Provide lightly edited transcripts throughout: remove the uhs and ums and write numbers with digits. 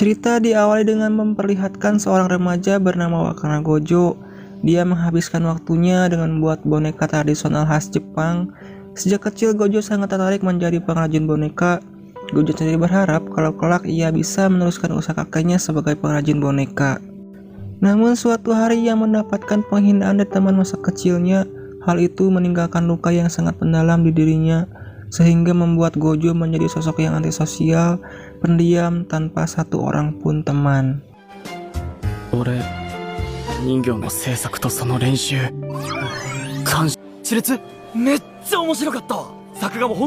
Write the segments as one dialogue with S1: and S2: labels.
S1: Cerita diawali dengan memperlihatkan seorang remaja bernama Wakana Gojo. Dia menghabiskan waktunya dengan membuat boneka tradisional khas Jepang. Sejak kecil Gojo sangat tertarik menjadi pengrajin boneka. Gojo sendiri berharap kalau kelak ia bisa meneruskan usaha kakeknya sebagai pengrajin boneka. Namun suatu hari ia mendapatkan penghinaan dari teman masa kecilnya. Hal itu meninggalkan luka yang sangat mendalam di dirinya, sehingga membuat Gojo menjadi sosok yang antisosial, pendiam, tanpa satu orang pun teman.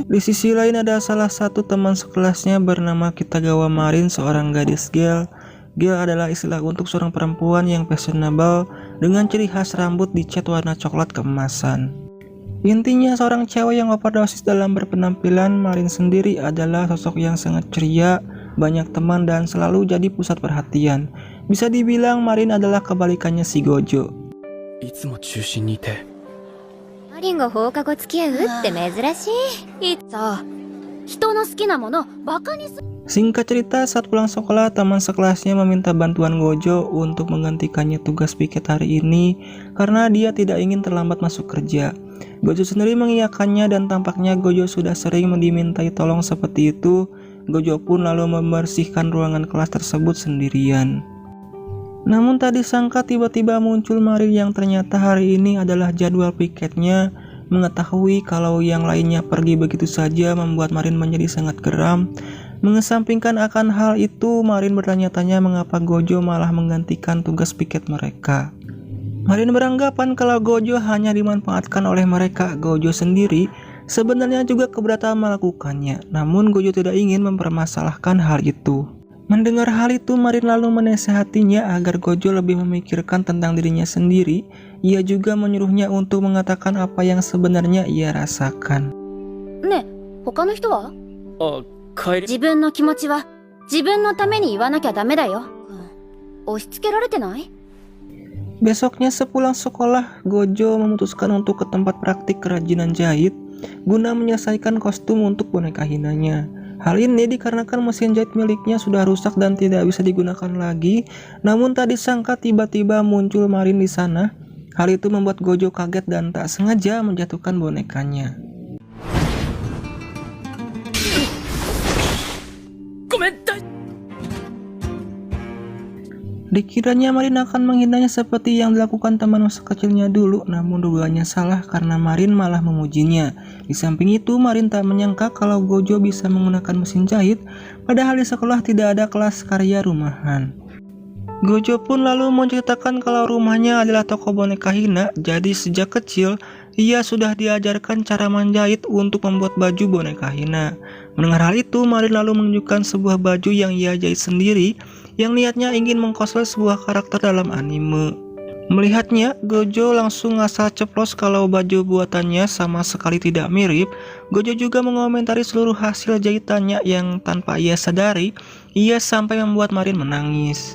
S1: Di sisi lain ada salah satu teman sekelasnya bernama Kitagawa Marin, seorang gadis gel. Gel adalah istilah untuk seorang perempuan yang fashionable dengan ciri khas rambut dicat warna coklat keemasan. Intinya seorang cewek yang overdosis dalam berpenampilan. Marin sendiri adalah sosok yang sangat ceria, banyak teman dan selalu jadi pusat perhatian. Bisa dibilang Marin adalah kebalikannya si Gojo.
S2: Marinが放課後付き合うって珍しい。さあ、人の好きなものバカにする。
S1: Singkat cerita, saat pulang sekolah, teman sekelasnya meminta bantuan Gojo untuk menggantikannya tugas piket hari ini karena dia tidak ingin terlambat masuk kerja. Gojo sendiri mengiyakannya dan tampaknya Gojo sudah sering dimintai tolong seperti itu. Gojo pun lalu membersihkan ruangan kelas tersebut sendirian. Namun tak disangka tiba-tiba muncul Marin yang ternyata hari ini adalah jadwal piketnya. Mengetahui kalau yang lainnya pergi begitu saja membuat Marin menjadi sangat geram. Mengesampingkan akan hal itu, Marin bertanya-tanya mengapa Gojo malah menggantikan tugas piket mereka. Marin beranggapan kalau Gojo hanya dimanfaatkan oleh mereka. Gojo sendiri sebenarnya juga keberatan melakukannya, namun Gojo tidak ingin mempermasalahkan hal itu. Mendengar hal itu, Marin lalu menasihatinya agar Gojo lebih memikirkan tentang dirinya sendiri. Ia juga menyuruhnya untuk mengatakan apa yang sebenarnya ia rasakan.
S2: Ne, 他の人は? 自分の気持ちは自分のために言わなきゃダメだよ。押し付けられてない?
S1: Besoknya sepulang sekolah, Gojo memutuskan untuk ke tempat praktik kerajinan jahit guna menyelesaikan kostum untuk boneka hinanya. Hal ini dikarenakan mesin jahit miliknya sudah rusak dan tidak bisa digunakan lagi. Namun tak disangka tiba-tiba muncul Marin di sana. Hal itu membuat Gojo kaget dan tak sengaja menjatuhkan bonekanya. Dikiranya Marin akan menghinanya seperti yang dilakukan teman masa kecilnya dulu, namun dugaannya salah karena Marin malah memujinya. Di samping itu, Marin tak menyangka kalau Gojo bisa menggunakan mesin jahit, padahal di sekolah tidak ada kelas karya rumahan. Gojo pun lalu menceritakan kalau rumahnya adalah toko boneka hina, jadi sejak kecil ia sudah diajarkan cara menjahit untuk membuat baju boneka hina. Mendengar hal itu, Marin lalu menunjukkan sebuah baju yang ia jahit sendiri, yang niatnya ingin mengcosplay sebuah karakter dalam anime. Melihatnya, Gojo langsung ngasal ceplos kalau baju buatannya sama sekali tidak mirip. Gojo juga mengomentari seluruh hasil jahitannya yang tanpa ia sadari, ia sampai membuat Marin menangis.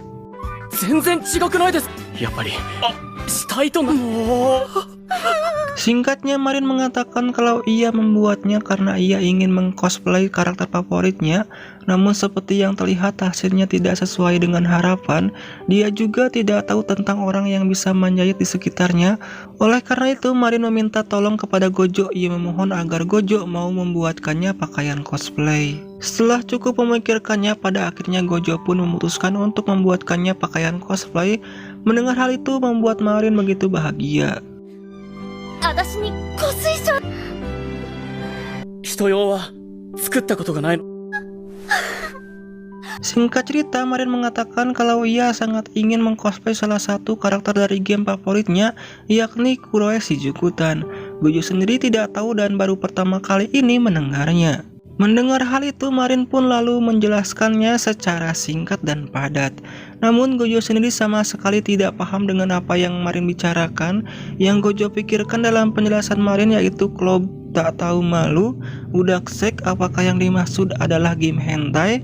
S1: Singkatnya, Marin mengatakan kalau ia membuatnya karena ia ingin mengcosplay karakter favoritnya. Namun seperti yang terlihat hasilnya tidak sesuai dengan harapan. Dia juga tidak tahu tentang orang yang bisa menjahit di sekitarnya. Oleh karena itu, Marin meminta tolong kepada Gojo. Ia memohon agar Gojo mau membuatkannya pakaian cosplay. Setelah cukup memikirkannya, pada akhirnya Gojo pun memutuskan untuk membuatkannya pakaian cosplay. Mendengar hal itu membuat Marin begitu bahagia. Singkat cerita, Marin mengatakan kalau ia sangat ingin mengcosplay salah satu karakter dari game favoritnya, yakni Kuroe Shijukutan. Gojo sendiri tidak tahu dan baru pertama kali ini mendengarnya. Mendengar hal itu, Marin pun lalu menjelaskannya secara singkat dan padat. Namun Gojo sendiri sama sekali tidak paham dengan apa yang Marin bicarakan. Yang Gojo pikirkan dalam penjelasan Marin yaitu kalau tak tahu malu, udaksek, apakah yang dimaksud adalah game hentai?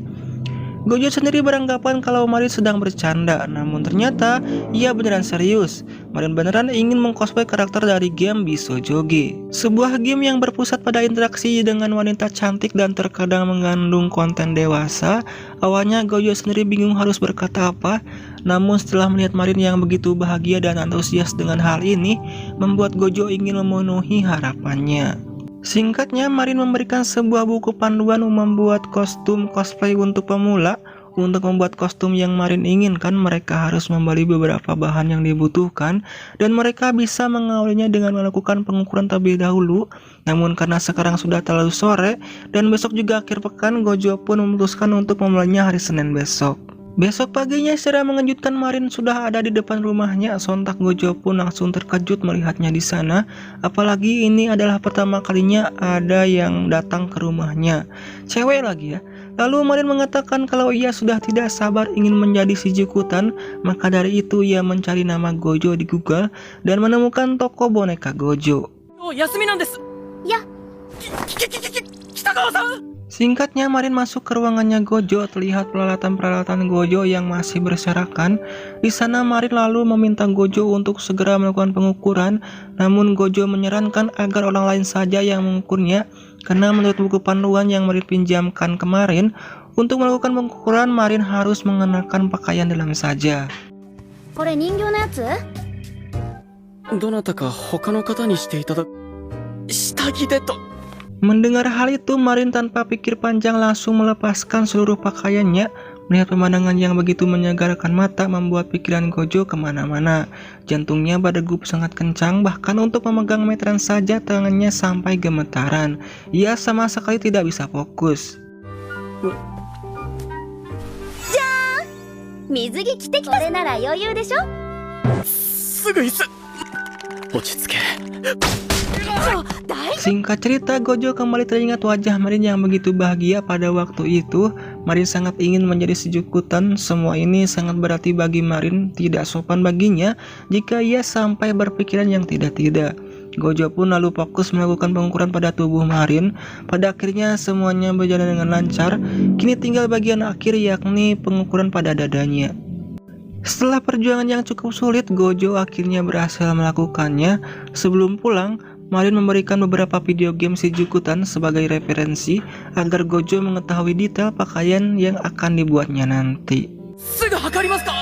S1: Gojo sendiri beranggapan kalau Marin sedang bercanda, namun ternyata ia beneran serius. Marin beneran ingin mengcosplay karakter dari game Bisojoge, sebuah game yang berpusat pada interaksi dengan wanita cantik dan terkadang mengandung konten dewasa. Awalnya Gojo sendiri bingung harus berkata apa, namun setelah melihat Marin yang begitu bahagia dan antusias dengan hal ini, membuat Gojo ingin memenuhi harapannya. Singkatnya, Marin memberikan sebuah buku panduan membuat kostum cosplay untuk pemula. Untuk membuat kostum yang Marin inginkan, mereka harus membeli beberapa bahan yang dibutuhkan, dan mereka bisa mengawalinya dengan melakukan pengukuran terlebih dahulu. Namun karena sekarang sudah terlalu sore, dan besok juga akhir pekan, Gojo pun memutuskan untuk memulainya hari Senin besok. Besok paginya secara mengejutkan Marin sudah ada di depan rumahnya. Sontak Gojo pun langsung terkejut melihatnya di sana. Apalagi ini adalah pertama kalinya ada yang datang ke rumahnya. Cewek lagi ya. Lalu Marin mengatakan kalau ia sudah tidak sabar ingin menjadi si Jikutan. Maka dari itu ia mencari nama Gojo di Google dan menemukan toko boneka Gojo.
S3: Oh, Yasumi nan desu.
S2: Ya.
S3: Kitagawa-san.
S1: Singkatnya, Marin masuk ke ruangannya Gojo. Terlihat peralatan-peralatan Gojo yang masih berserakan. Di sana Marin lalu meminta Gojo untuk segera melakukan pengukuran. Namun Gojo menyarankan agar orang lain saja yang mengukurnya, karena menurut buku panduan yang Marin pinjamkan kemarin, untuk melakukan pengukuran Marin harus mengenakan pakaian dalam saja.
S2: これ人形のやつ？
S3: どなたか他の方にしていただ下着でと。
S1: Mendengar hal itu, Marin tanpa pikir panjang langsung melepaskan seluruh pakaiannya. Melihat pemandangan yang begitu menyegarkan mata membuat pikiran Gojo kemana-mana. Jantungnya berdegup sangat kencang, bahkan untuk memegang meteran saja tangannya sampai gemetaran. Ia sama sekali tidak bisa fokus.
S2: 水着着てきた。それなら余裕でしょ？
S3: すぐ椅子。落ち着け。
S1: Singkat cerita, Gojo kembali teringat wajah Marin yang begitu bahagia pada waktu itu. Marin sangat ingin menjadi si Jikutan. Semua ini sangat berarti bagi Marin. Tidak sopan baginya jika ia sampai berpikiran yang tidak-tidak. Gojo pun lalu fokus melakukan pengukuran pada tubuh Marin. Pada akhirnya semuanya berjalan dengan lancar. Kini tinggal bagian akhir, yakni pengukuran pada dadanya. Setelah perjuangan yang cukup sulit, Gojo akhirnya berhasil melakukannya. Sebelum pulang, Marin memberikan beberapa video game si Jikutan sebagai referensi agar Gojo mengetahui detail pakaian yang akan dibuatnya nanti.
S3: すぐ測りますか。